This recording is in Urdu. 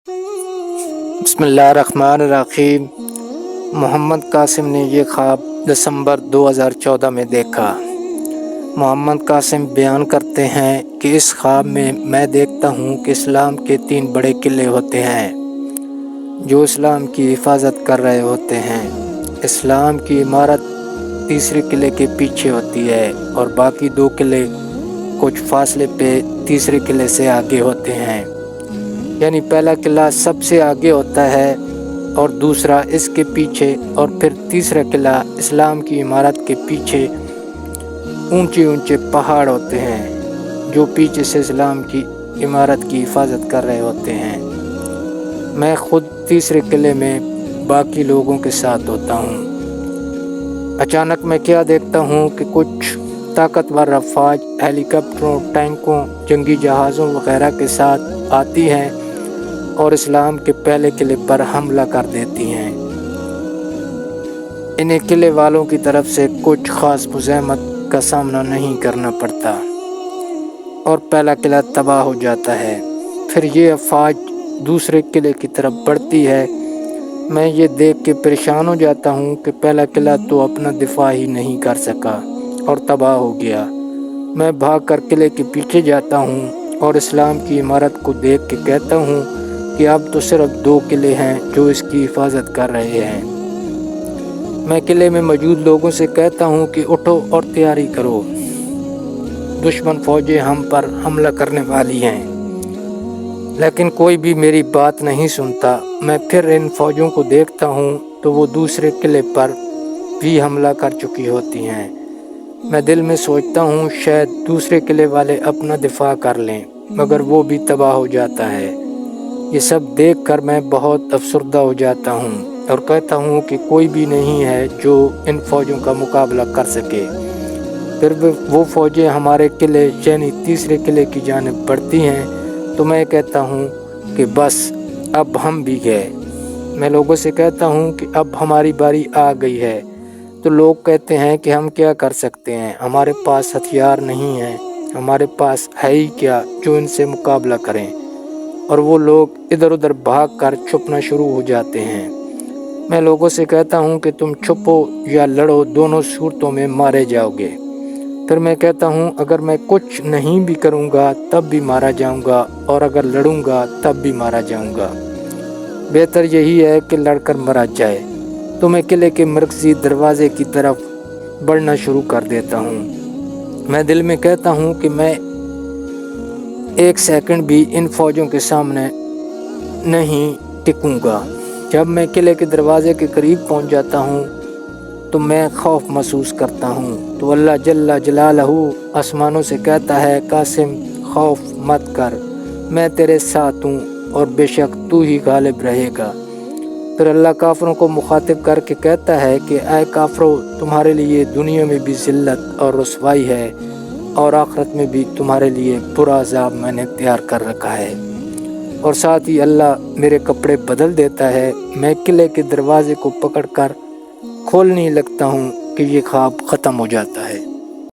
بسم اللہ الرحمن الرحیم۔ محمد قاسم نے یہ خواب دسمبر 2014 میں دیکھا۔ محمد قاسم بیان کرتے ہیں کہ اس خواب میں دیکھتا ہوں کہ اسلام کے 3 بڑے قلعے ہوتے ہیں جو اسلام کی حفاظت کر رہے ہوتے ہیں۔ اسلام کی عمارت تیسرے قلعے کے پیچھے ہوتی ہے اور باقی 2 قلعے کچھ فاصلے پہ تیسرے قلعے سے آگے ہوتے ہیں، یعنی پہلا قلعہ سب سے آگے ہوتا ہے اور دوسرا اس کے پیچھے، اور پھر تیسرا قلعہ اسلام کی عمارت کے پیچھے اونچے پہاڑ ہوتے ہیں جو پیچھے سے اسلام کی عمارت کی حفاظت کر رہے ہوتے ہیں۔ میں خود تیسرے قلعے میں باقی لوگوں کے ساتھ ہوتا ہوں۔ اچانک میں کیا دیکھتا ہوں کہ کچھ طاقتور افواج ہیلی کاپٹروں، ٹینکوں، جنگی جہازوں وغیرہ کے ساتھ آتی ہیں اور اسلام کے پہلے قلعے پر حملہ کر دیتی ہیں۔ انہیں قلعے والوں کی طرف سے کچھ خاص مزاحمت کا سامنا نہیں کرنا پڑتا اور پہلا قلعہ تباہ ہو جاتا ہے۔ پھر یہ افواج دوسرے قلعے کی طرف بڑھتی ہے۔ میں یہ دیکھ کے پریشان ہو جاتا ہوں کہ پہلا قلعہ تو اپنا دفاع ہی نہیں کر سکا اور تباہ ہو گیا۔ میں بھاگ کر قلعے کے پیچھے جاتا ہوں اور اسلام کی عمارت کو دیکھ کے کہتا ہوں کہ اب تو صرف 2 قلعے ہیں جو اس کی حفاظت کر رہے ہیں۔ میں قلعے میں موجود لوگوں سے کہتا ہوں کہ اٹھو اور تیاری کرو، دشمن فوجیں ہم پر حملہ کرنے والی ہیں، لیکن کوئی بھی میری بات نہیں سنتا۔ میں پھر ان فوجوں کو دیکھتا ہوں تو وہ دوسرے قلعے پر بھی حملہ کر چکی ہوتی ہیں۔ میں دل میں سوچتا ہوں شاید دوسرے قلعے والے اپنا دفاع کر لیں، مگر وہ بھی تباہ ہو جاتا ہے۔ یہ سب دیکھ کر میں بہت افسردہ ہو جاتا ہوں اور کہتا ہوں کہ کوئی بھی نہیں ہے جو ان فوجوں کا مقابلہ کر سکے۔ پھر وہ فوجیں ہمارے قلعے یعنی تیسرے قلعے کی جانب بڑھتی ہیں تو میں کہتا ہوں کہ بس اب ہم بھی گئے۔ میں لوگوں سے کہتا ہوں کہ اب ہماری باری آ گئی ہے، تو لوگ کہتے ہیں کہ ہم کیا کر سکتے ہیں، ہمارے پاس ہتھیار نہیں ہیں، ہمارے پاس ہے ہی کیا جو ان سے مقابلہ کریں، اور وہ لوگ ادھر ادھر بھاگ کر چھپنا شروع ہو جاتے ہیں۔ میں لوگوں سے کہتا ہوں کہ تم چھپو یا لڑو، دونوں صورتوں میں مارے جاؤ گے۔ پھر میں کہتا ہوں اگر میں کچھ نہیں بھی کروں گا تب بھی مارا جاؤں گا، اور اگر لڑوں گا تب بھی مارا جاؤں گا۔ بہتر یہی ہے کہ لڑ کر مرا جائے۔ تو میں قلعے کے مرکزی دروازے کی طرف بڑھنا شروع کر دیتا ہوں۔ میں دل میں کہتا ہوں کہ میں 1 سیکنڈ بھی ان فوجوں کے سامنے نہیں ٹکوں گا۔ جب میں قلعے کے دروازے کے قریب پہنچ جاتا ہوں تو میں خوف محسوس کرتا ہوں، تو اللہ جل جلالہ آسمانوں سے کہتا ہے قاسم خوف مت کر، میں تیرے ساتھ ہوں اور بے شک تو ہی غالب رہے گا۔ پھر اللہ کافروں کو مخاطب کر کے کہتا ہے کہ اے کافرو، تمہارے لیے دنیا میں بھی ذلت اور رسوائی ہے اور آخرت میں بھی تمہارے لیے برا عذاب میں نے تیار کر رکھا ہے۔ اور ساتھ ہی اللہ میرے کپڑے بدل دیتا ہے۔ میں قلعے کے دروازے کو پکڑ کر کھولنے لگتا ہوں کہ یہ خواب ختم ہو جاتا ہے۔